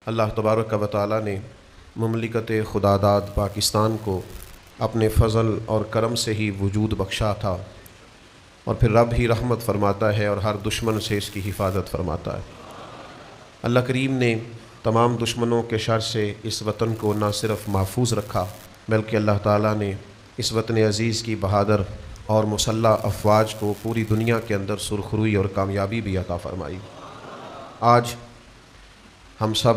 اللہ تبارک و تعالی نے مملکت خداداد پاکستان کو اپنے فضل اور کرم سے ہی وجود بخشا تھا، اور پھر رب ہی رحمت فرماتا ہے اور ہر دشمن سے اس کی حفاظت فرماتا ہے۔ اللہ کریم نے تمام دشمنوں کے شر سے اس وطن کو نہ صرف محفوظ رکھا بلکہ اللہ تعالیٰ نے اس وطن عزیز کی بہادر اور مسلح افواج کو پوری دنیا کے اندر سرخروئی اور کامیابی بھی عطا فرمائی۔ آج ہم سب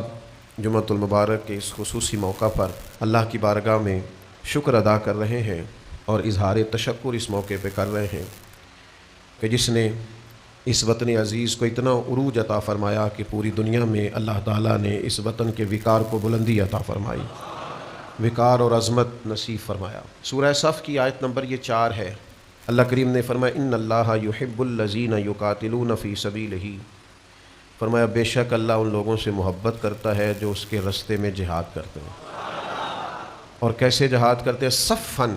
جمعۃ المبارک کے اس خصوصی موقع پر اللہ کی بارگاہ میں شکر ادا کر رہے ہیں اور اظہار تشکر اس موقع پہ کر رہے ہیں کہ جس نے اس وطن عزیز کو اتنا عروج عطا فرمایا کہ پوری دنیا میں اللہ تعالیٰ نے اس وطن کے وقار کو بلندی عطا فرمائی، وقار اور عظمت نصیب فرمایا۔ سورہ صف کی آیت نمبر یہ 4 ہے۔ اللہ کریم نے فرمایا ان اللہ یحب الذین یقاتلون فی سبیلہ، فرمایا بے شک اللہ ان لوگوں سے محبت کرتا ہے جو اس کے رستے میں جہاد کرتے ہیں۔ اور کیسے جہاد کرتے ہیں؟ صفاً،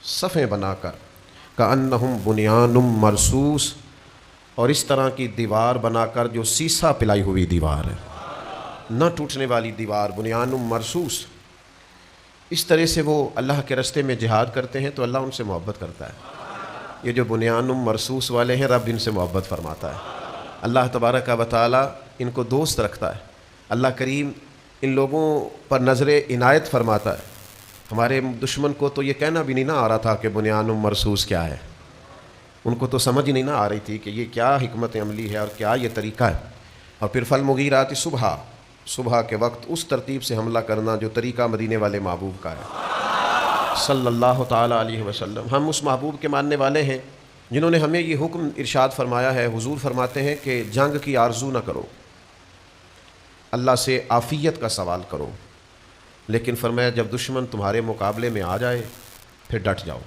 صفیں بنا کر، کأنہم بنیان مرصوص، اور اس طرح کی دیوار بنا کر جو سیسا پلائی ہوئی دیوار ہے، نہ ٹوٹنے والی دیوار، بنیان مرصوص۔ اس طرح سے وہ اللہ کے رستے میں جہاد کرتے ہیں تو اللہ ان سے محبت کرتا ہے۔ یہ جو بنیان مرصوص والے ہیں رب ان سے محبت فرماتا ہے۔ اللہ تبارک و تعالی ان کو دوست رکھتا ہے۔ اللہ کریم ان لوگوں پر نظر عنایت فرماتا ہے۔ ہمارے دشمن کو تو یہ کہنا بھی نہیں نہ آ رہا تھا کہ بنیان مرصوص کیا ہے، ان کو تو سمجھ نہیں نہ آ رہی تھی کہ یہ کیا حکمت عملی ہے اور کیا یہ طریقہ ہے۔ اور پھر فالمغیرات صبح، صبح کے وقت اس ترتیب سے حملہ کرنا جو طریقہ مدینے والے محبوب کا ہے صلی اللہ تعالی علیہ وسلم۔ ہم اس محبوب کے ماننے والے ہیں جنہوں نے ہمیں یہ حکم ارشاد فرمایا ہے۔ حضور فرماتے ہیں کہ جنگ کی آرزو نہ کرو، اللہ سے عافیت کا سوال کرو، لیکن فرمایا جب دشمن تمہارے مقابلے میں آ جائے پھر ڈٹ جاؤ،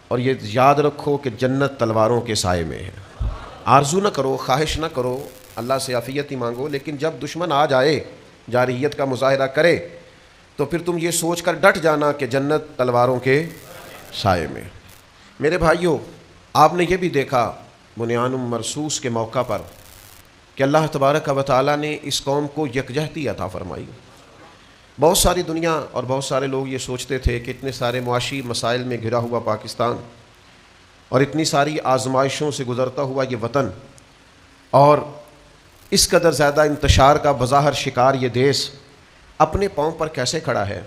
اور یہ یاد رکھو کہ جنت تلواروں کے سائے میں ہے۔ آرزو نہ کرو، خواہش نہ کرو، اللہ سے عافیت ہی مانگو، لیکن جب دشمن آ جائے، جارحیت کا مظاہرہ کرے، تو پھر تم یہ سوچ کر ڈٹ جانا کہ جنت تلواروں کے سائے میں۔ میرے بھائیوں، آپ نے یہ بھی دیکھا بنیان مرصوص کے موقع پر کہ اللہ تبارک و تعالیٰ نے اس قوم کو یکجہتی عطا فرمائی۔ بہت ساری دنیا اور بہت سارے لوگ یہ سوچتے تھے کہ اتنے سارے معاشی مسائل میں گھرا ہوا پاکستان اور اتنی ساری آزمائشوں سے گزرتا ہوا یہ وطن اور اس قدر زیادہ انتشار کا بظاہر شکار یہ دیس اپنے پاؤں پر کیسے کھڑا ہے۔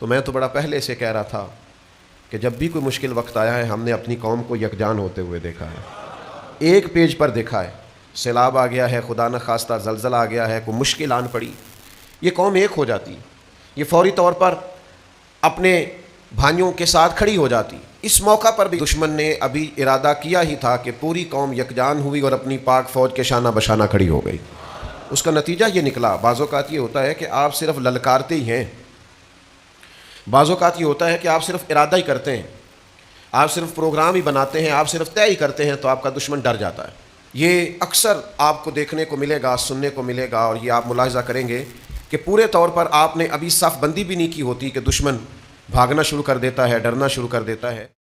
تو میں تو بڑا پہلے سے کہہ رہا تھا کہ جب بھی کوئی مشکل وقت آیا ہے ہم نے اپنی قوم کو یکجان ہوتے ہوئے دیکھا ہے، ایک پیج پر دیکھا ہے۔ سیلاب آ گیا ہے، خدا نخواستہ زلزلہ آ گیا ہے، کوئی مشکل آن پڑی، یہ قوم ایک ہو جاتی، یہ فوری طور پر اپنے بھائیوں کے ساتھ کھڑی ہو جاتی۔ اس موقع پر بھی دشمن نے ابھی ارادہ کیا ہی تھا کہ پوری قوم یکجان ہوئی اور اپنی پاک فوج کے شانہ بشانہ کھڑی ہو گئی۔ اس کا نتیجہ یہ نکلا، بعض اوقات یہ ہوتا ہے کہ آپ صرف للکارتے ہی ہیں، بعض اوقات یہ ہوتا ہے کہ آپ صرف ارادہ ہی کرتے ہیں، آپ صرف پروگرام ہی بناتے ہیں، آپ صرف طے ہی کرتے ہیں تو آپ کا دشمن ڈر جاتا ہے۔ یہ اکثر آپ کو دیکھنے کو ملے گا، سننے کو ملے گا، اور یہ آپ ملاحظہ کریں گے کہ پورے طور پر آپ نے ابھی صف بندی بھی نہیں کی ہوتی کہ دشمن بھاگنا شروع کر دیتا ہے، ڈرنا شروع کر دیتا ہے۔